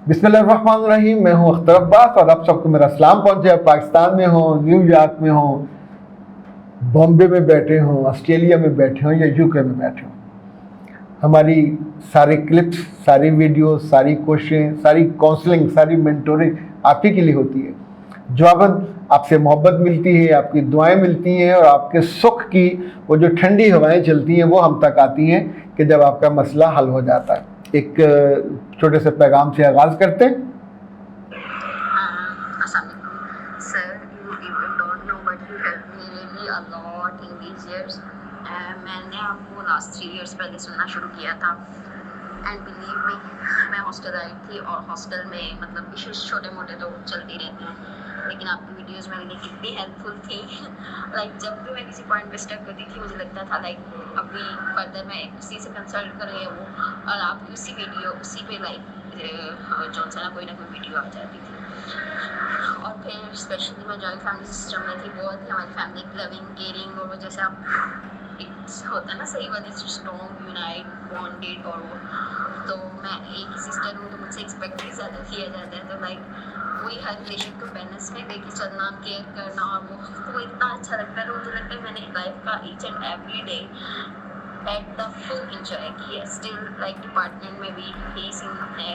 بسم اللہ الرحمن الرحیم. میں ہوں اختر عباس اور آپ سب کو میرا سلام پہنچے. پاکستان میں ہوں, نیو یارک میں ہوں, بامبے میں بیٹھے ہوں, آسٹریلیا میں بیٹھے ہوں یا یو کے میں بیٹھے ہوں, ہماری سارے کلپس, ساری ویڈیوز, ساری کوششیں, ساری کاؤنسلنگ, ساری مینٹورنگ آپ ہی کے لیے ہوتی ہے. جواباً آپ سے محبت ملتی ہے, آپ کی دعائیں ملتی ہیں, اور آپ کے سکھ کی وہ جو ٹھنڈی ہوائیں چلتی ہیں وہ ہم تک آتی ہیں کہ جب آپ کا مسئلہ حل ہو جاتا ہے. ایک چھوٹے سے پیغام سے آغاز کرتے ہیں. السلام علیکم sir. You don't know but you help me really a lot in these years. میں نے آپ کو لاسٹ 3 ایئرس پہلے سننا شروع کیا تھا, اینڈ بلیو می میں ہاسٹل آئی تھی, اور ہاسٹل میں مطلب ایشوز چھوٹے موٹے تو چلتے رہتے ہیں, لیکن آپ کی ویڈیوز میرے لیے کتنی ہیلپ فل تھی. لائک جب بھی میں کسی پوائنٹ پہ اسٹک ہوتی تھی مجھے لگتا تھا لائک ابھی فردر میں کسی سے کنسلٹ کر رہی ہوں, اور آپ کی اسی ویڈیو اسی پہ لائک جو سا کوئی نہ کوئی ویڈیو آ جاتی تھی. اور پھر اسپیشلی میں جوائنٹ فیملی سسٹم میں تھی, بہت ہی ہماری فیملی لونگ کیئرنگ, اور وہ جیسے آپ ہوتا ہے نا صحیح بات ہے, اسٹرانگ یونائٹ بانڈیڈ, اور وہ تو میں ایک ہی سسٹر ہوں تو مجھ سے ایکسپیکٹ بھی زیادہ کیا جاتا ہے. تو لائک وہی ہر ریلیشن کو بیلنس میں لے کے چلنا, کیئر کرنا, اور وہ اتنا اچھا لگتا ہے. تو مجھے لگتا ہے میں نے لائف کا each and every day at the full enjoy کی ہے. اسٹل لائک ڈپارٹمنٹ میں بھی یہی سین ہے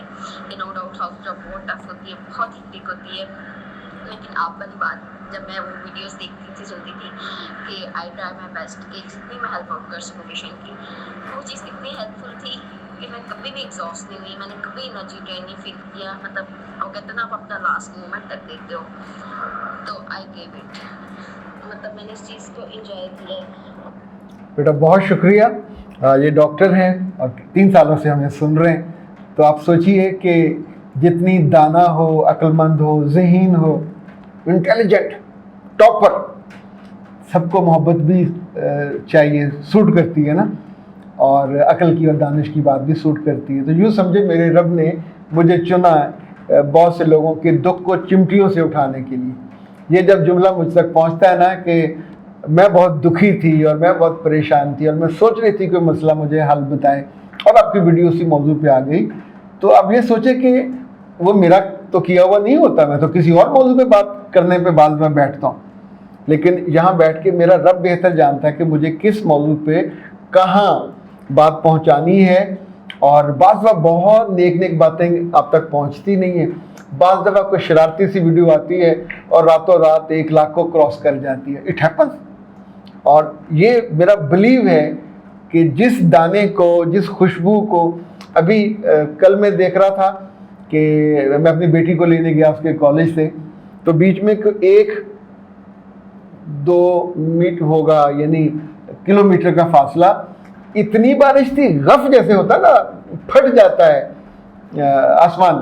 کہ نو ڈاؤٹ ہاؤس جاب بہت ٹف ہوتی ہے, بہت ہیکٹک ہوتی ہے, لیکن آپ والی بات جب میں وہ ویڈیوز دیکھتی تھی سنتی تھی کہ آئی ٹرائی مائی بیسٹ کہ جتنی میں ہیلپ آؤٹ کر سکوں پیشنٹ کی, وہ چیز اتنی ہیلپ فل تھی کہ میں کبھی بھی ایگزاسٹ نہیں ہوئی, میں نے کبھی انرجی ڈرین نہیں فیل کیا. مطلب وہ کہتے ہیں نا آپ اپنا لاسٹ مومنٹ تک دیکھتے ہو, تو آئی گیو اٹ. مطلب میں نے اس چیز کو انجوائے کیا ہے. بیٹا بہت شکریہ. یہ ڈاکٹر ہیں اور 3 سالوں سے ہمیں سن رہے ہیں, تو آپ سوچئے کہ جتنی دانا ہو, عقل مند ہو, ذہین ہو, انٹیلیجنٹ, ٹاپر, سب کو محبت بھی چاہیے, سوٹ کرتی ہے نا, اور عقل کی اور دانش کی بات بھی سوٹ کرتی ہے. تو یوں سمجھے میرے رب نے مجھے چنا ہے بہت سے لوگوں کے دکھ کو چمٹیوں سے اٹھانے کے لیے. یہ جب جملہ مجھ تک پہنچتا ہے نا کہ میں بہت دکھی تھی اور میں بہت پریشان تھی اور میں سوچ رہی تھی کہ مسئلہ مجھے حل بتائے, اور آپ کی ویڈیو اسی موضوع پہ آ گئی, تو اب یہ سوچے کہ وہ میرا تو کیا ہوا نہیں ہوتا, میں تو کسی اور موضوع پہ بات کرنے پہ بعض میں بیٹھتا ہوں, لیکن یہاں بیٹھ کے میرا رب بہتر جانتا ہے کہ مجھے کس موضوع پہ کہاں بات پہنچانی ہے. اور بعض دفعہ بہت نیک باتیں آپ تک پہنچتی نہیں ہیں, بعض دفعہ کوئی شرارتی سی ویڈیو آتی ہے اور راتوں رات 1 لاکھ کو کراس کر جاتی ہے. It happens. اور یہ میرا بلیو ہے کہ جس دانے کو, جس خوشبو کو, ابھی کل میں دیکھ رہا تھا کہ میں اپنی بیٹی کو لینے گیا اس کے کالج سے, تو بیچ میں 1-2 میٹر ہوگا, یعنی کلومیٹر کا فاصلہ, اتنی بارش تھی, غف جیسے ہوتا نا, پھٹ جاتا ہے آسمان,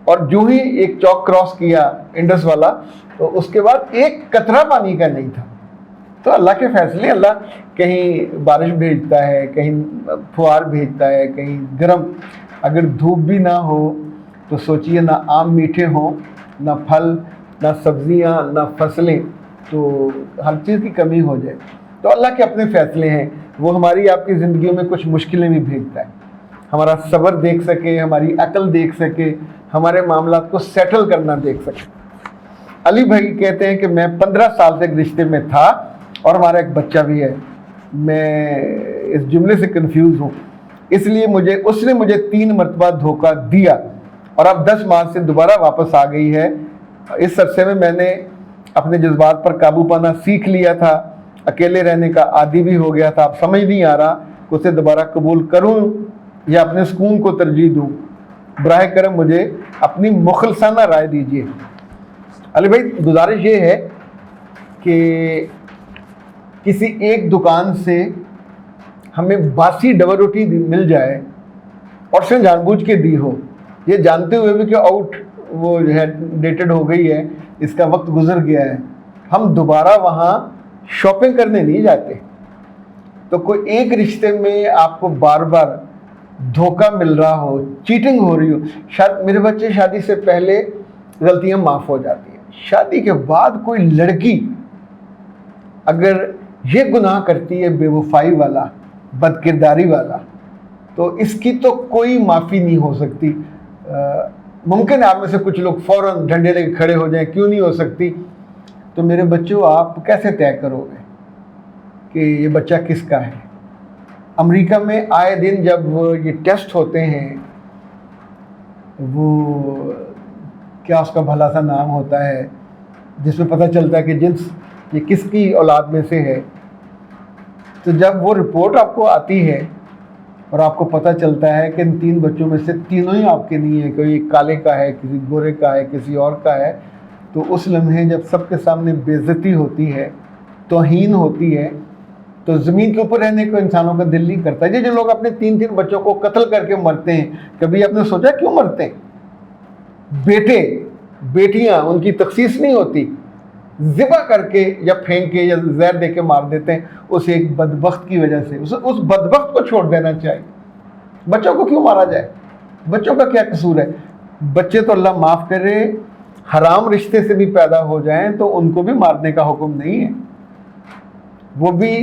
اور جو ہی ایک چوک کراس کیا انڈس والا, تو اس کے بعد ایک قطرہ پانی کا نہیں تھا. تو اللہ کے فیصلے, اللہ کہیں بارش بھیجتا ہے, کہیں پھوار بھیجتا ہے, کہیں گرم. اگر دھوپ بھی نہ ہو تو سوچئے نہ آم میٹھے ہوں, نہ پھل, نہ سبزیاں, نہ فصلیں, تو ہر چیز کی کمی ہو جائے. تو اللہ کے اپنے فیصلے ہیں, وہ ہماری آپ کی زندگیوں میں کچھ مشکلیں بھی بھیجتا ہے, ہمارا صبر دیکھ سکے, ہماری عقل دیکھ سکے, ہمارے معاملات کو سیٹل کرنا دیکھ سکے. علی بھائی کہتے ہیں کہ میں 15 سال سے ایک رشتے میں تھا اور ہمارا ایک بچہ بھی ہے. میں اس جملے سے کنفیوز ہوں, اس لیے اس نے مجھے 3 مرتبہ دھوکہ دیا, اور اب 10 ماہ سے دوبارہ واپس آ گئی ہے. اس عرصے میں میں نے اپنے جذبات پر قابو پانا سیکھ لیا تھا, اکیلے رہنے کا عادی بھی ہو گیا تھا. اب سمجھ نہیں آ رہا کہ اسے دوبارہ قبول کروں یا اپنے سکون کو ترجیح دوں. براہ کرم مجھے اپنی مخلصانہ رائے دیجیے. علی بھائی, گزارش یہ ہے کہ کسی ایک دکان سے ہمیں باسی ڈبل روٹی مل جائے اور اس نے جان بوجھ کے دی ہو, یہ جانتے ہوئے بھی کہ آؤٹ وہ جو ہے ڈیٹڈ ہو گئی ہے, اس کا وقت گزر گیا ہے, ہم دوبارہ وہاں شاپنگ کرنے نہیں جاتے. تو کوئی ایک رشتے میں آپ کو بار بار دھوکہ مل رہا ہو, چیٹنگ ہو رہی ہو, شاید میرے بچے شادی سے پہلے غلطیاں معاف ہو جاتی ہیں, شادی کے بعد کوئی لڑکی اگر یہ گناہ کرتی ہے بے وفائی والا, بد کرداری والا, تو اس کی تو کوئی معافی نہیں ہو سکتی. ممکن ہے آپ میں سے کچھ لوگ فوراً ڈنڈے لے کے کھڑے ہو جائیں، کیوں نہیں ہو سکتی؟ تو میرے بچوں آپ کیسے طے کرو گے کہ یہ بچہ کس کا ہے؟ امریکہ میں آئے دن جب یہ ٹیسٹ ہوتے ہیں، وہ کیا اس کا بھلا سا نام ہوتا ہے جس میں پتہ چلتا ہے کہ جنس یہ کس کی اولاد میں سے ہے، تو جب وہ رپورٹ آپ کو آتی ہے اور آپ کو پتہ چلتا ہے کہ ان 3 بچوں میں سے تینوں ہی آپ کے نہیں ہیں، کوئی کالے کا ہے، کسی گورے کا ہے، کسی اور کا ہے، تو اس لمحے جب سب کے سامنے بے عزتی ہوتی ہے، توہین ہوتی ہے، تو زمین کے اوپر رہنے کو انسانوں کا دل نہیں کرتا۔ یہ جو لوگ اپنے 3 بچوں کو قتل کر کے مرتے ہیں، کبھی آپ نے سوچا کیوں مرتے ہیں؟ بیٹے بیٹیاں ان کی تخصیص نہیں ہوتی، ذبح کر کے یا پھینک کے یا زہر دے کے مار دیتے ہیں اس ایک بدبخت کی وجہ سے۔ اس بدبخت کو چھوڑ دینا چاہیے۔ بچوں کو کیوں مارا جائے؟ بچوں کا کیا قصور ہے؟ بچے تو اللہ معاف کرے حرام رشتے سے بھی پیدا ہو جائیں تو ان کو بھی مارنے کا حکم نہیں ہے، وہ بھی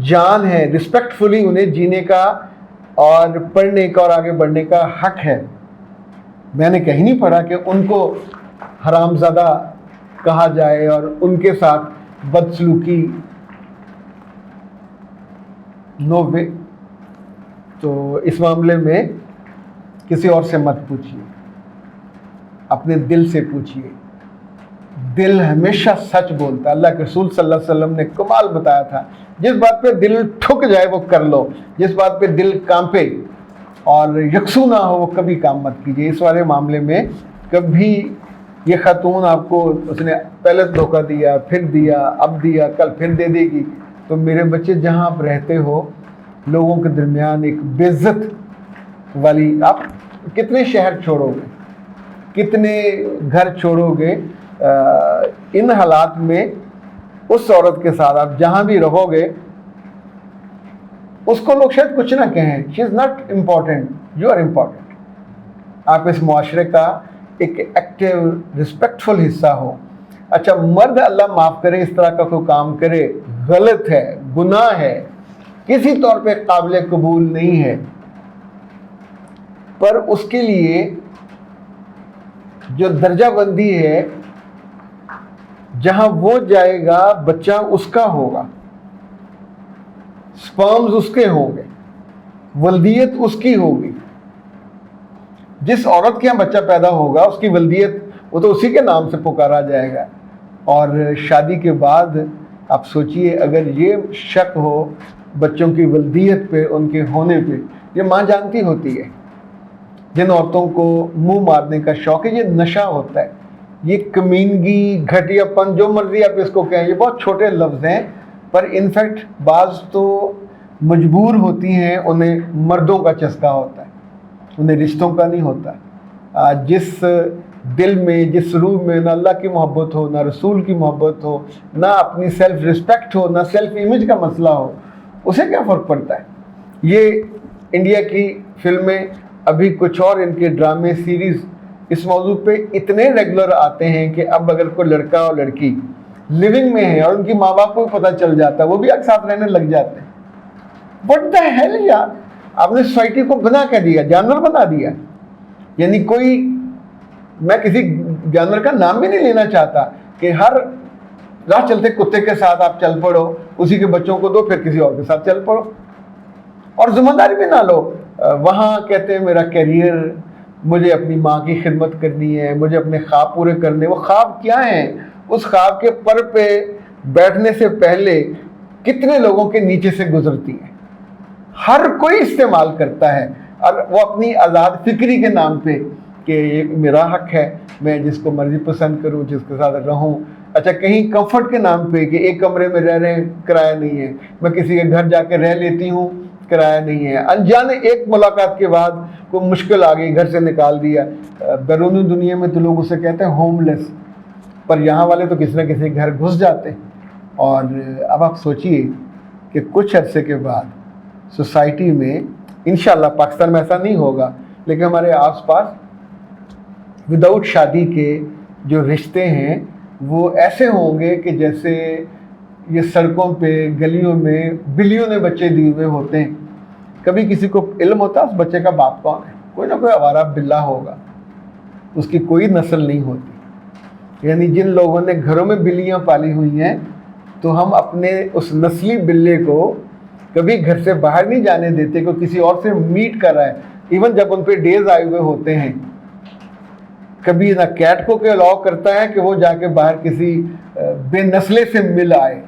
جان ہے، رسپیکٹفلی انہیں جینے کا اور پڑھنے کا اور آگے بڑھنے کا حق ہے۔ میں نے کہیں نہیں پڑھا کہ ان کو حرام زادہ کہا جائے اور ان کے ساتھ بدسلوکی، نو وے۔ تو اس معاملے میں کسی اور سے مت پوچھیے، اپنے دل سے پوچھیے۔ دل ہمیشہ سچ بولتا ہے۔ اللہ کے رسول صلی اللہ علیہ وسلم نے کمال بتایا تھا، جس بات پہ دل ٹھک جائے وہ کر لو، جس بات پہ دل کانپے اور یکسو نہ ہو وہ کبھی کام مت کیجیے۔ اس والے معاملے میں کبھی یہ خاتون آپ کو اس نے پہلے دھوکہ دیا، پھر دیا، اب دیا، کل پھر دے دے گی، تو میرے بچے جہاں آپ رہتے ہو لوگوں کے درمیان ایک بے عزت والی، آپ کتنے شہر چھوڑو گے، کتنے گھر چھوڑو گے ان حالات میں؟ اس عورت کے ساتھ آپ جہاں بھی رہو گے اس کو لوگ شاید کچھ نہ کہیں، she is not important, you are important. آپ اس معاشرے کا ایک ایکٹیو رسپیکٹفل حصہ ہو۔ اچھا مرد اللہ معاف کرے اس طرح کا کوئی کام کرے، غلط ہے، گناہ ہے، کسی طور پہ قابل قبول نہیں ہے، پر اس کے لیے جو درجہ بندی ہے، جہاں وہ جائے گا بچہ اس کا ہوگا، سپرمز اس کے ہوں گے، ولدیت اس کی ہوگی۔ جس عورت کے یہاں بچہ پیدا ہوگا اس کی ولدیت وہ تو اسی کے نام سے پکارا جائے گا۔ اور شادی کے بعد آپ سوچئے اگر یہ شک ہو بچوں کی ولدیت پہ، ان کے ہونے پہ، یہ ماں جانتی ہوتی ہے۔ جن عورتوں کو منہ مارنے کا شوق ہے، یہ نشہ ہوتا ہے، یہ کمینگی، گھٹیا پن، جو مرضی آپ اس کو کہیں، یہ بہت چھوٹے لفظ ہیں، پر انفیکٹ بعض تو مجبور ہوتی ہیں، انہیں مردوں کا چسکا ہوتا ہے، انہیں رشتوں کا نہیں ہوتا۔ جس دل میں، جس روح میں نہ اللہ کی محبت ہو، نہ رسول کی محبت ہو، نہ اپنی سیلف رسپیکٹ ہو، نہ سیلف امیج کا مسئلہ ہو، اسے کیا فرق پڑتا ہے؟ یہ انڈیا کی فلمیں، ابھی کچھ اور ان کے ڈرامے سیریز اس موضوع پہ اتنے ریگولر آتے ہیں کہ اب اگر کوئی لڑکا اور لڑکی لیونگ میں ہے اور ان کی ماں باپ کو بھی پتہ چل جاتا ہے، وہ بھی ایک ساتھ رہنے لگ جاتے ہیں۔ What the hell یار، آپ نے سوسائٹی کو بنا کے دیا، جانور بنا دیا۔ یعنی کوئی، میں کسی جانور کا نام بھی نہیں لینا چاہتا کہ ہر راہ چلتے کتے کے ساتھ آپ چل پڑو، اسی کے بچوں کو دو، پھر کسی اور کے ساتھ چل پڑو، اور ذمہ داری بھی نہ لو۔ وہاں کہتے ہیں میرا کیریئر، مجھے اپنی ماں کی خدمت کرنی ہے، مجھے اپنے خواب پورے کرنے۔ وہ خواب کیا ہیں؟ اس خواب کے پر پہ بیٹھنے سے پہلے کتنے لوگوں کے نیچے سے گزرتی ہیں، ہر کوئی استعمال کرتا ہے، اور وہ اپنی آزاد فکری کے نام پہ کہ یہ میرا حق ہے، میں جس کو مرضی پسند کروں، جس کے ساتھ رہوں۔ اچھا کہیں کمفرٹ کے نام پہ کہ ایک کمرے میں رہ رہے ہیں، کرایہ نہیں ہے، میں کسی کے گھر جا کے رہ لیتی ہوں، کرایہ نہیں ہے، انجانے ایک ملاقات کے بعد کوئی مشکل آ گئی، گھر سے نکال دیا۔ بیرونی دنیا میں تو لوگ اسے کہتے ہیں ہوم لیس، پر یہاں والے تو کسی نہ کسی گھر گھس جاتے ہیں۔ اور اب آپ سوچئے کہ کچھ عرصے کے بعد سوسائٹی میں، انشاءاللہ پاکستان میں ایسا نہیں ہوگا، لیکن ہمارے آس پاس وداؤٹ شادی کے جو رشتے ہیں وہ ایسے ہوں گے کہ جیسے یہ سڑکوں پہ، گلیوں میں بلیوں نے بچے دیے ہوئے ہوتے ہیں۔ کبھی کسی کو علم ہوتا ہے اس بچے کا باپ کون ہے؟ کوئی نہ کوئی آوارہ بلا ہوگا، اس کی کوئی نسل نہیں ہوتی. یعنی جن لوگوں نے گھروں میں بلیاں پالی ہوئی ہیں تو ہم اپنے اس نسلی بلے کو کبھی گھر سے باہر نہیں جانے دیتے کہ کسی اور سے میٹ کر رہا ہے. ایون جب ان پہ ڈیز آئے ہوئے ہوتے ہیں کبھی نہ کیٹ کو الاؤ کرتا ہے کہ وہ جا کے باہر کسی بے نسلے سے مل آئے.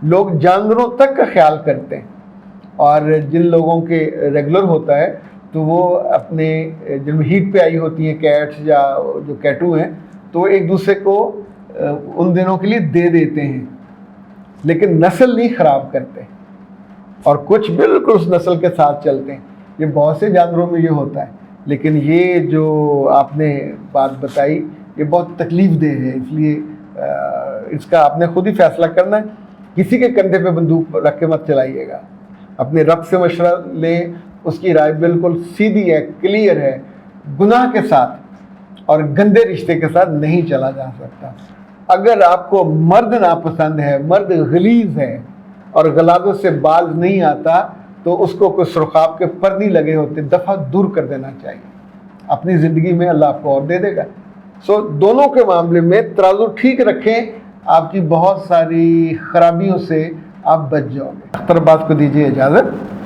لوگ جانوروں تک کا خیال کرتے ہیں، اور جن لوگوں کے ریگولر ہوتا ہے تو وہ اپنے جن میں ہیٹ پہ آئی ہوتی ہیں کیٹس یا جو کیٹو ہیں تو وہ ایک دوسرے کو ان دنوں کے لیے دے دیتے ہیں، لیکن نسل نہیں خراب کرتے، اور کچھ بالکل اس نسل کے ساتھ چلتے ہیں. یہ بہت سے جانوروں میں یہ ہوتا ہے، لیکن یہ جو آپ نے بات بتائی یہ بہت تکلیف دہ ہے. اس لیے اس کا آپ نے خود ہی فیصلہ کرنا ہے. کسی کے کندھے پہ بندوق رکھ کے مت چلائیے گا. اپنے رب سے مشورہ لیں، اس کی رائے بالکل سیدھی ہے، کلیئر ہے. گناہ کے ساتھ اور گندے رشتے کے ساتھ نہیں چلا جا سکتا. اگر آپ کو مرد ناپسند ہے، مرد غلیظ ہے اور غلاظت سے باز نہیں آتا تو اس کو کوئی سرخاب کے پر نہیں لگے ہوتے، دفعہ دور کر دینا چاہیے. اپنی زندگی میں اللہ آپ کو اور دے دے گا. سو دونوں کے معاملے میں ترازو ٹھیک رکھیں، آپ کی بہت ساری خرابیوں سے آپ بچ جاؤ گے. اختر عباس کو دیجیے اجازت.